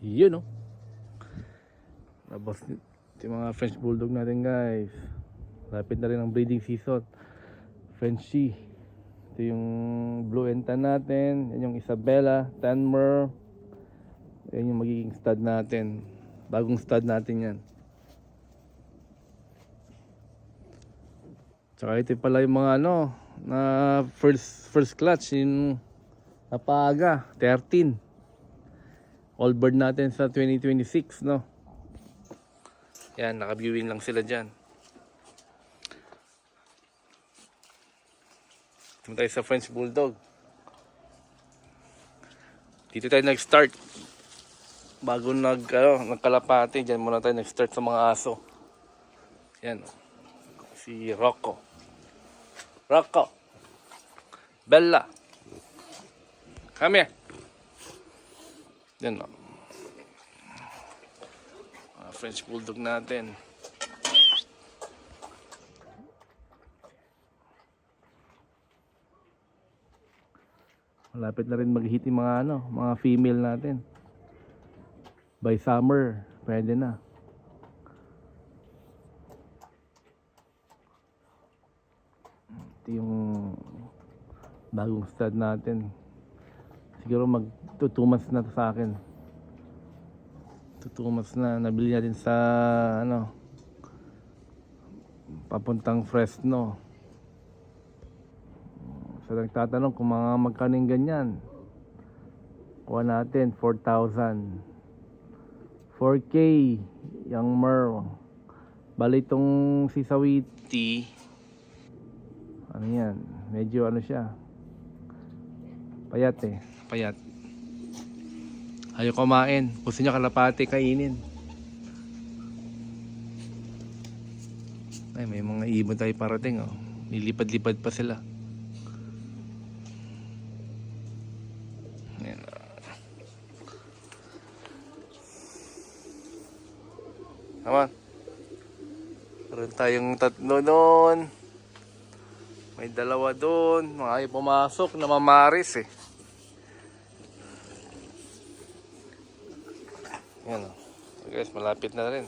Yun oh. Tapos ito yung mga French Bulldog natin guys. Lapit na rin ang breeding season. Frenchie. Ito yung Blue and Tan natin. Yan yung Isabella, Tanmer. Yan yung magiging stud natin. Bagong stud natin yan. Tsaka ito pala yung mga ano na first clutch yung napaga 13 all bird natin sa 2026 no. Yan, naka-viewing lang sila dyan. Ito tayo sa French Bulldog. Dito tayo nag-start. Bago nagkalapate, dyan muna tayo nag-start sa mga aso. Yan. Si Rocco. Bella. Come here. Yan o. French Bulldog natin. Malapit na rin mag-hit yung mga female natin. By summer, pwede na. Ito yung bagong stud natin. Siguro mag 2 months na to sa akin. 2 months na. Nabili natin sa papuntang Fresno. So nagtatanong kung magkano yung ganyan. Kuha natin 4,000. 4K yung Merl. Bali itong si Sawiti, ano yan, medyo siya, payat payat. Ayaw kumain. Gusto niya kalapati kainin. Ay, may mga ibon tayo parating oh. Nilipad-lipad pa sila. Ayan. Come on. Meron tayong 3 doon. May 2 doon. Mga ayaw pumasok na mamaris eh. Yan o. So guys, malapit na rin.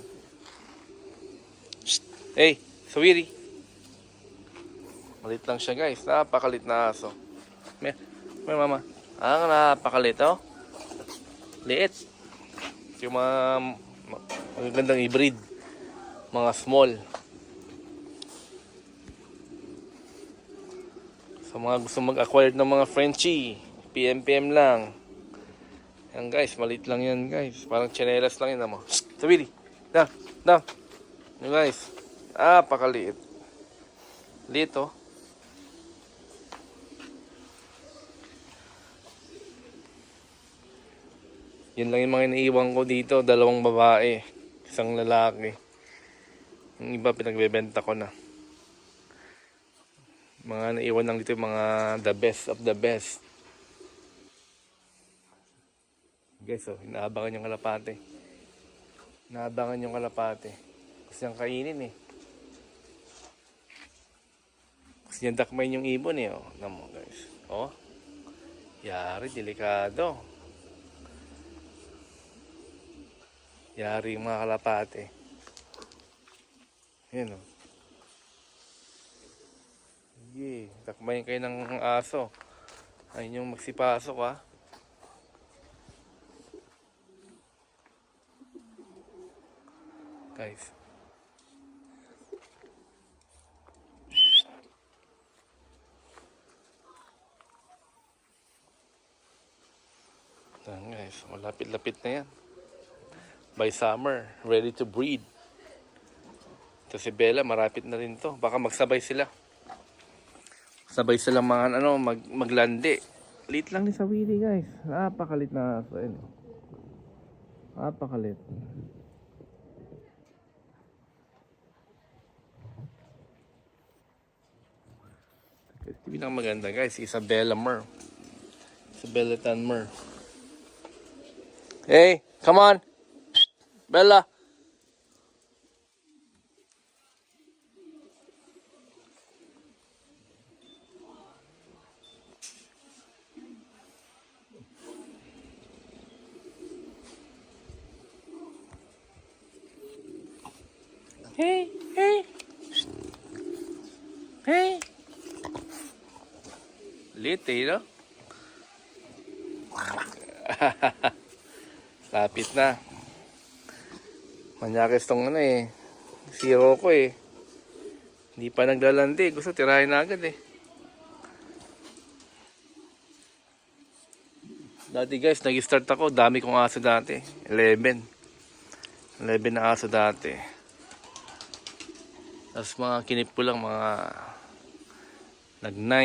Shh! Hey! Sawiri! Malit lang siya guys. Napakalit na aso. May mama. Ang napakalit oh. Liit. Yung mga magagandang hybrid. Mga small. Sa mga gusto mag-acquire ng mga Frenchie, PM lang. Yan guys, malit lang yan guys. Parang tsinelas lang yan mo. Sabili. Down. Yan guys. Pakaliit. Liit oh. Yan lang yung mga iniiwan ko dito. 2 babae. 1 lalaki. Yung iba pinagbebenta ko na. Mga naiwan lang dito, mga the best of the best. Guys, oh, inaabangan yung kalapate. Inaabangan yung kalapate. Gusto niyang kainin eh. Gusto niyang dakmayin yung ibon eh. Oh, namo guys. Oh. Yari, delikado. Yari yung mga kalapate. Yan oh. Sige, dakmayin kayo ng aso. Ayun yung magsipasok ah. Guys. Ayan guys, malapit-lapit na yan. By summer, ready to breed. Ito si Bella, marapit na rin to. Baka magsabay sila. Sabay silang mga maglandi. Lit lang ni Sawiri guys. Napakalit na aso. Napakalit. Ito bilang maganda guys, Isabella Mer. Isabella Tanmer. Hey, come on. Bella. Hey, hey. Hey. Lit eh, no? Lapit na. Manyakis tong ano eh. Zero ko eh. Hindi pa naglalandi. Gusto tirahin na agad eh. Dati guys, nag-start ako. Dami kong aso dati. 11 na aso dati. Tapos mga kinip ko lang, mga nag-9.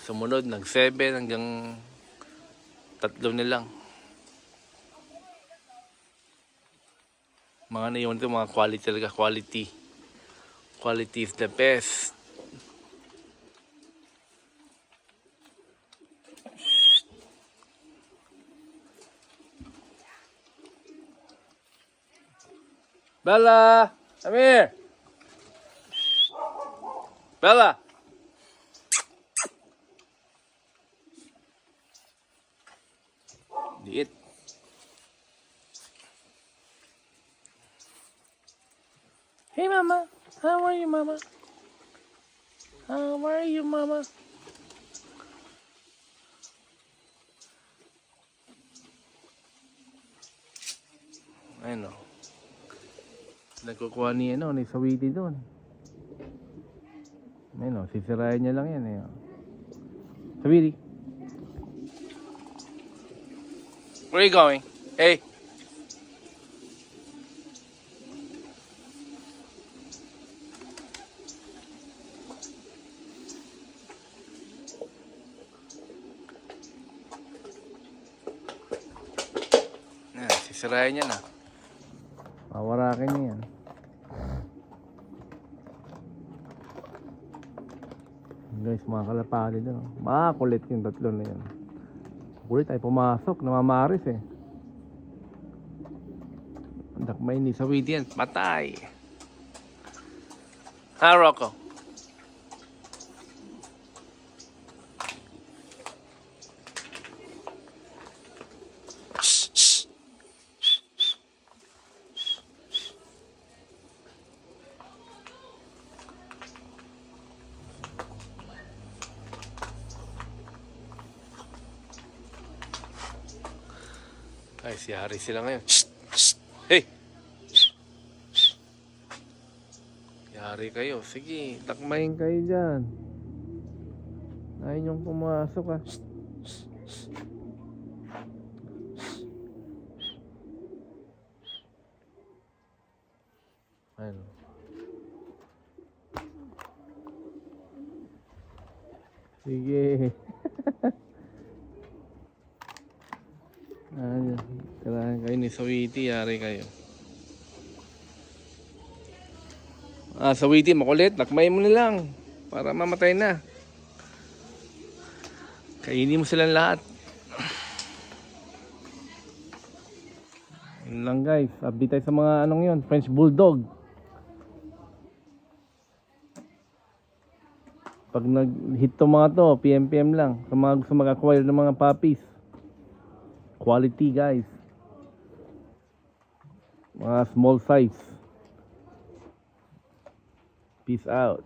Sumunod, nag-7 hanggang 3 na lang. Mga naiwan ito, mga quality talaga. Quality. Quality is the best. Bella! Come here! Bella! Liit. Hey mama! How are you mama? How are you mama? Ayun o. Nagkukuha ni Sawiti doon. Ayun o, sisirayan niya lang yan eh. Sawiti. Where are you going? Hey. Sisirayan niya na. Pawarakin niya yan. Guys, mga kalapati doon. Makakulit yung 3 na yan. Kulit ay pumasok, namamaris eh. Dakmay ni Sawiti yan, patay. Ha, Rocco? Ay, siyari sila ngayon. Shh! Shh! Hey! Shh! Shh! Yari kayo. Sige, takmayin kayo dyan. Ayaw niyong pumasok ha. Shh! Shh! Shh! Ayun. Sige. Kailangan kayo ni Sawiti, yari kayo. Sawiti, makulit, lakmay mo na lang para mamatay na. Kainin mo silang lahat. Yun lang guys, update tayo sa mga anong yun, French Bulldog. Pag nag-hit to mga to, PM lang sa mga gusto mag-acquire ng mga puppies. Quality guys. Mga small size. Peace out.